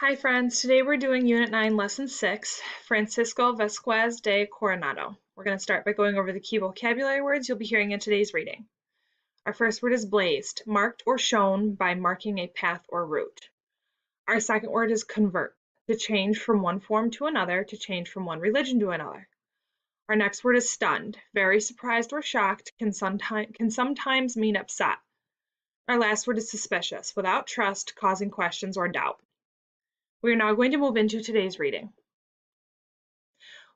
Hi friends, today we're doing Unit 9, Lesson 6, Francisco Vasquez de Coronado. We're going to start by going over the key vocabulary words you'll be hearing in today's reading. Our first word is blazed, marked or shown by marking a path or route. Our second word is convert, to change from one form to another, to change from one religion to another. Our next word is stunned, very surprised or shocked, can sometimes mean upset. Our last word is suspicious, without trust, causing questions or doubt. We are now going to move into today's reading.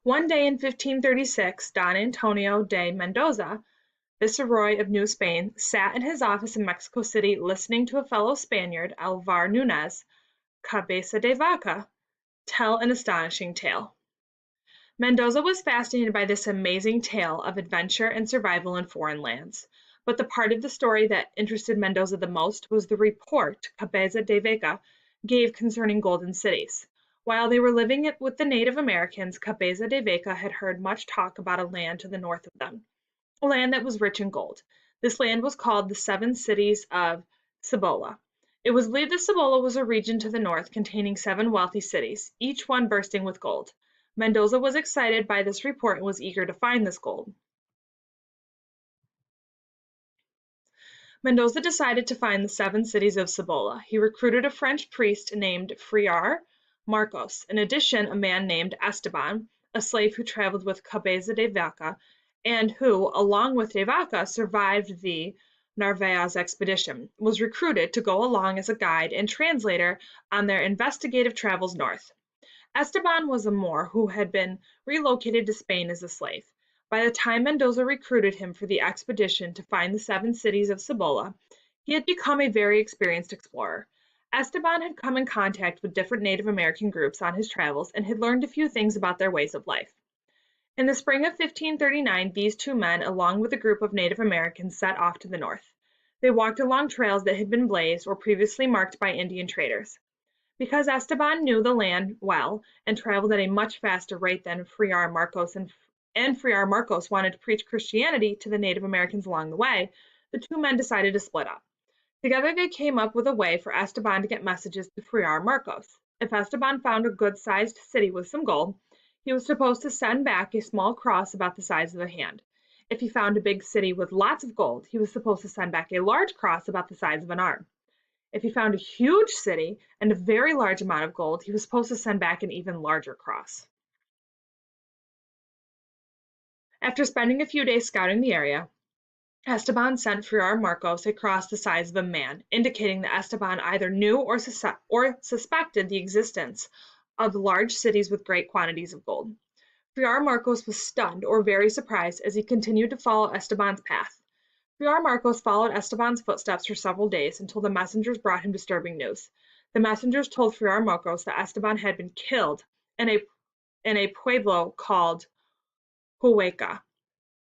One day in 1536, Don Antonio de Mendoza, viceroy of New Spain, sat in his office in Mexico City listening to a fellow Spaniard, Alvar Nuñez, Cabeza de Vaca, tell an astonishing tale. Mendoza was fascinated by this amazing tale of adventure and survival in foreign lands. But the part of the story that interested Mendoza the most was the report Cabeza de Vaca gave concerning golden cities. While they were living with the Native Americans, Cabeza de Vaca had heard much talk about a land to the north of them, a land that was rich in gold. This land was called the Seven Cities of Cibola. It was believed that Cibola was a region to the north containing 7 wealthy cities, each one bursting with gold. Mendoza was excited by this report and was eager to find this gold. Mendoza decided to find the 7 cities of Cibola. He recruited a French priest named Friar Marcos, in addition a man named Esteban, a slave who traveled with Cabeza de Vaca, and who, along with de Vaca, survived the Narvaez expedition, was recruited to go along as a guide and translator on their investigative travels north. Esteban was a Moor who had been relocated to Spain as a slave. By the time Mendoza recruited him for the expedition to find the 7 cities of Cibola, he had become a very experienced explorer. Esteban had come in contact with different Native American groups on his travels and had learned a few things about their ways of life. In the spring of 1539, these 2 men, along with a group of Native Americans, set off to the north. They walked along trails that had been blazed or previously marked by Indian traders. Because Esteban knew the land well and traveled at a much faster rate than Friar Marcos and Friar Marcos wanted to preach Christianity to the Native Americans along the way, the 2 men decided to split up. Together they came up with a way for Esteban to get messages to Friar Marcos. If Esteban found a good-sized city with some gold, he was supposed to send back a small cross about the size of a hand. If he found a big city with lots of gold, he was supposed to send back a large cross about the size of an arm. If he found a huge city and a very large amount of gold, he was supposed to send back an even larger cross. After spending a few days scouting the area, Esteban sent Friar Marcos a cross the size of a man, indicating that Esteban either knew or suspected the existence of large cities with great quantities of gold. Friar Marcos was stunned or very surprised as he continued to follow Esteban's path. Friar Marcos followed Esteban's footsteps for several days until the messengers brought him disturbing news. The messengers told Friar Marcos that Esteban had been killed in a pueblo called Hueca,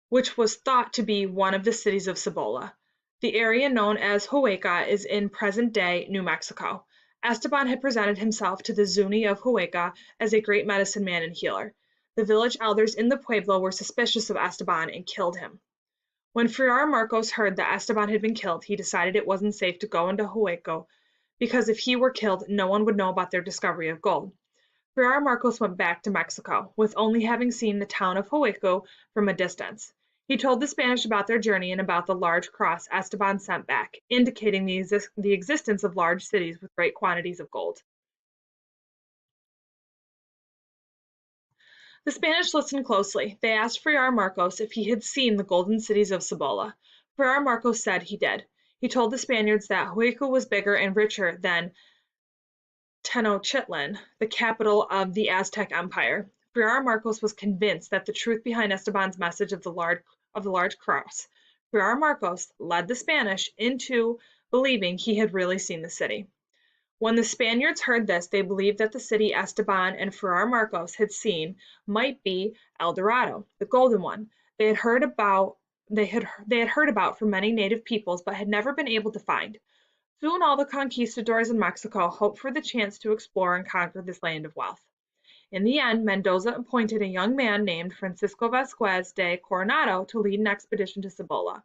which was thought to be one of the cities of Cibola. The area known as Hueca is in present-day New Mexico. Esteban had presented himself to the Zuni of Hueca as a great medicine man and healer. The village elders in the pueblo were suspicious of Esteban and killed him. When Friar Marcos heard that Esteban had been killed, he decided it wasn't safe to go into Hueco because if he were killed, no one would know about their discovery of gold. Friar Marcos went back to Mexico, with only having seen the town of Hueco from a distance. He told the Spanish about their journey and about the large cross Esteban sent back, indicating the existence of large cities with great quantities of gold. The Spanish listened closely. They asked Friar Marcos if he had seen the golden cities of Cibola. Friar Marcos said he did. He told the Spaniards that Hueco was bigger and richer than Tenochtitlan, the capital of the Aztec Empire. Friar Marcos was convinced that the truth behind Esteban's message of the large cross. Friar Marcos led the Spanish into believing he had really seen the city. When the Spaniards heard this, they believed that the city Esteban and Friar Marcos had seen might be El Dorado, the golden one. They had heard about from many native peoples, but had never been able to find. Soon all the conquistadors in Mexico hoped for the chance to explore and conquer this land of wealth. In the end, Mendoza appointed a young man named Francisco Vasquez de Coronado to lead an expedition to Cibola.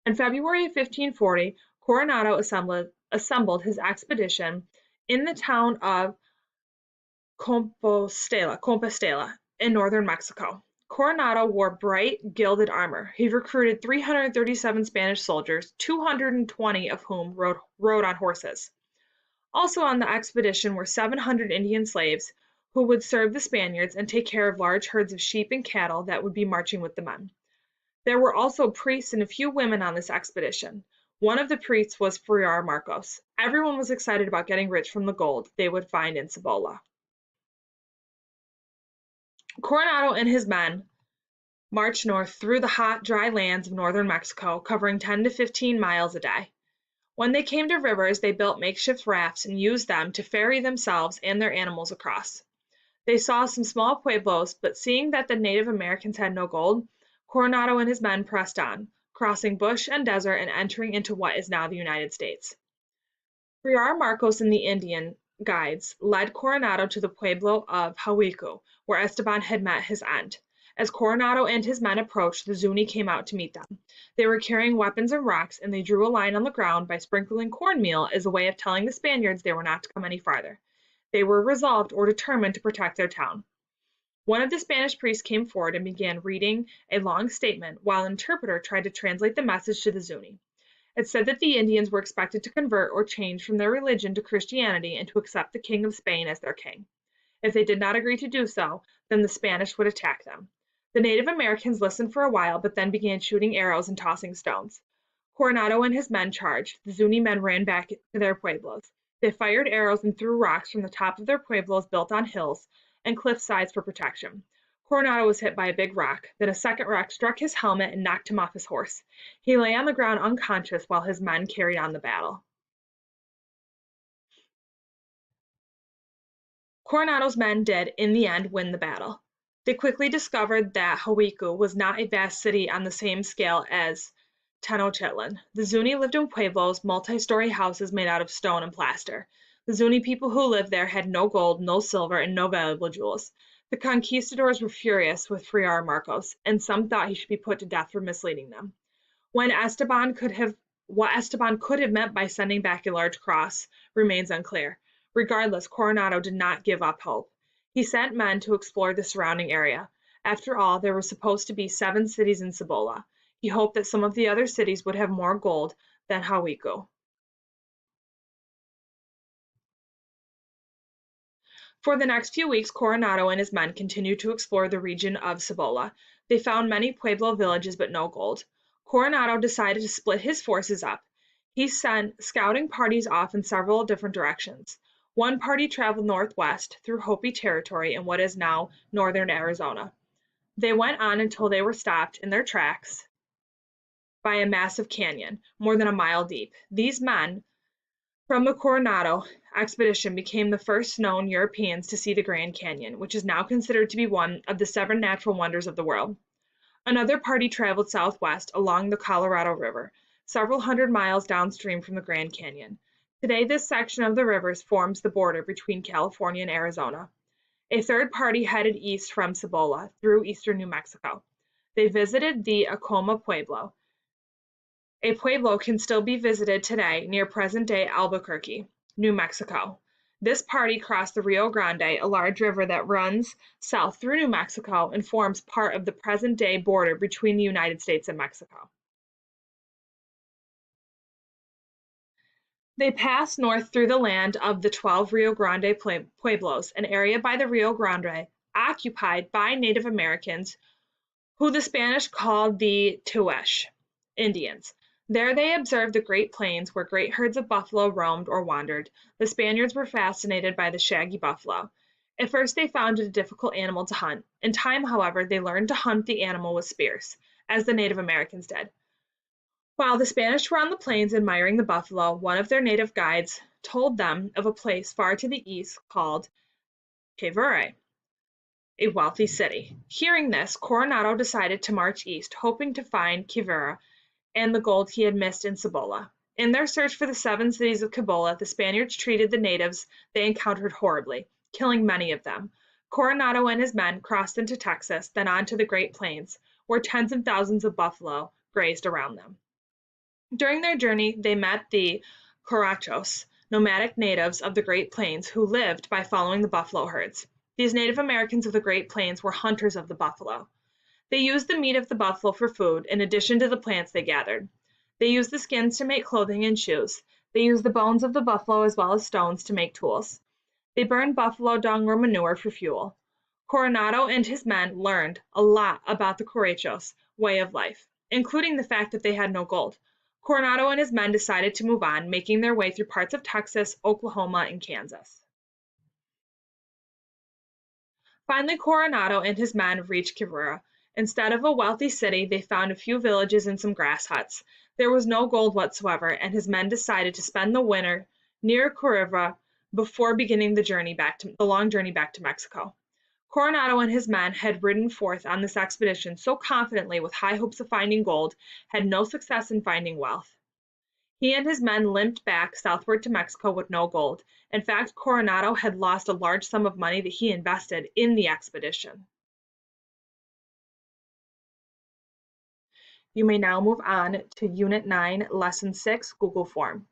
In February of 1540, Coronado assembled his expedition in the town of Compostela in northern Mexico. Coronado wore bright, gilded armor. He recruited 337 Spanish soldiers, 220 of whom rode on horses. Also on the expedition were 700 Indian slaves who would serve the Spaniards and take care of large herds of sheep and cattle that would be marching with the men. There were also priests and a few women on this expedition. One of the priests was Friar Marcos. Everyone was excited about getting rich from the gold they would find in Cibola. Coronado and his men marched north through the hot, dry lands of northern Mexico, covering 10 to 15 miles a day. When they came to rivers, they built makeshift rafts and used them to ferry themselves and their animals across. They saw some small pueblos, but seeing that the Native Americans had no gold, Coronado and his men pressed on, crossing bush and desert and entering into what is now the United States. Friar Marcos and the Indian guides led Coronado to the pueblo of Hawiku, where Esteban had met his end. As Coronado and his men approached, the Zuni came out to meet them. They were carrying weapons and rocks, and they drew a line on the ground by sprinkling cornmeal as a way of telling the Spaniards they were not to come any farther. They were resolved or determined to protect their town. One of the Spanish priests came forward and began reading a long statement, while an interpreter tried to translate the message to the Zuni. It said that the Indians were expected to convert or change from their religion to Christianity and to accept the King of Spain as their king. If they did not agree to do so, then the Spanish would attack them. The Native Americans listened for a while, but then began shooting arrows and tossing stones. Coronado and his men charged. The Zuni men ran back to their pueblos. They fired arrows and threw rocks from the top of their pueblos built on hills and cliff sides for protection. Coronado was hit by a big rock. Then a second rock struck his helmet and knocked him off his horse. He lay on the ground unconscious while his men carried on the battle. Coronado's men did, in the end, win the battle. They quickly discovered that Hawiku was not a vast city on the same scale as Tenochtitlan. The Zuni lived in pueblos, multi-story houses made out of stone and plaster. The Zuni people who lived there had no gold, no silver, and no valuable jewels. The conquistadors were furious with Friar Marcos, and some thought he should be put to death for misleading them. What Esteban could have meant by sending back a large cross remains unclear. Regardless, Coronado did not give up hope. He sent men to explore the surrounding area. After all, there were supposed to be 7 cities in Cibola. He hoped that some of the other cities would have more gold than Hawiku. For the next few weeks, Coronado and his men continued to explore the region of Cibola. They found many pueblo villages but no gold. Coronado decided to split his forces up. He sent scouting parties off in several different directions. One party traveled northwest through Hopi territory in what is now northern Arizona. They went on until they were stopped in their tracks by a massive canyon, more than a mile deep. These men from the Coronado expedition became the first known Europeans to see the Grand Canyon, which is now considered to be one of the 7 natural wonders of the world. Another party traveled southwest along the Colorado River, several hundred miles downstream from the Grand Canyon. Today, this section of the rivers forms the border between California and Arizona. A third party headed east from Cibola through eastern New Mexico. They visited the Acoma Pueblo. A pueblo can still be visited today near present-day Albuquerque, New Mexico. This party crossed the Rio Grande, a large river that runs south through New Mexico and forms part of the present-day border between the United States and Mexico. They passed north through the land of the 12 Rio Grande Pueblos, an area by the Rio Grande occupied by Native Americans, who the Spanish called the Tehuelche Indians. There they observed the Great Plains, where great herds of buffalo roamed or wandered. The Spaniards were fascinated by the shaggy buffalo. At first they found it a difficult animal to hunt. In time, however, they learned to hunt the animal with spears, as the Native Americans did. While the Spanish were on the plains admiring the buffalo, one of their native guides told them of a place far to the east called Quivira, a wealthy city. Hearing this, Coronado decided to march east, hoping to find Quivira and the gold he had missed in Cibola. In their search for the 7 cities of Cibola, the Spaniards treated the natives they encountered horribly, killing many of them. Coronado and his men crossed into Texas, then on to the Great Plains, where tens of thousands of buffalo grazed around them. During their journey, they met the Corachos, nomadic natives of the Great Plains who lived by following the buffalo herds. These Native Americans of the Great Plains were hunters of the buffalo. They used the meat of the buffalo for food in addition to the plants they gathered. They used the skins to make clothing and shoes. They used the bones of the buffalo as well as stones to make tools. They burned buffalo dung or manure for fuel. Coronado and his men learned a lot about the Quechos' way of life, including the fact that they had no gold. Coronado and his men decided to move on, making their way through parts of Texas, Oklahoma, and Kansas. Finally, Coronado and his men reached Quivira. Instead of a wealthy city, they found a few villages and some grass huts. There was no gold whatsoever, and his men decided to spend the winter near Quivira before beginning the long journey back to Mexico. Coronado and his men had ridden forth on this expedition so confidently with high hopes of finding gold, had no success in finding wealth. He and his men limped back southward to Mexico with no gold. In fact, Coronado had lost a large sum of money that he invested in the expedition. You may now move on to Unit 9, Lesson 6, Google Form.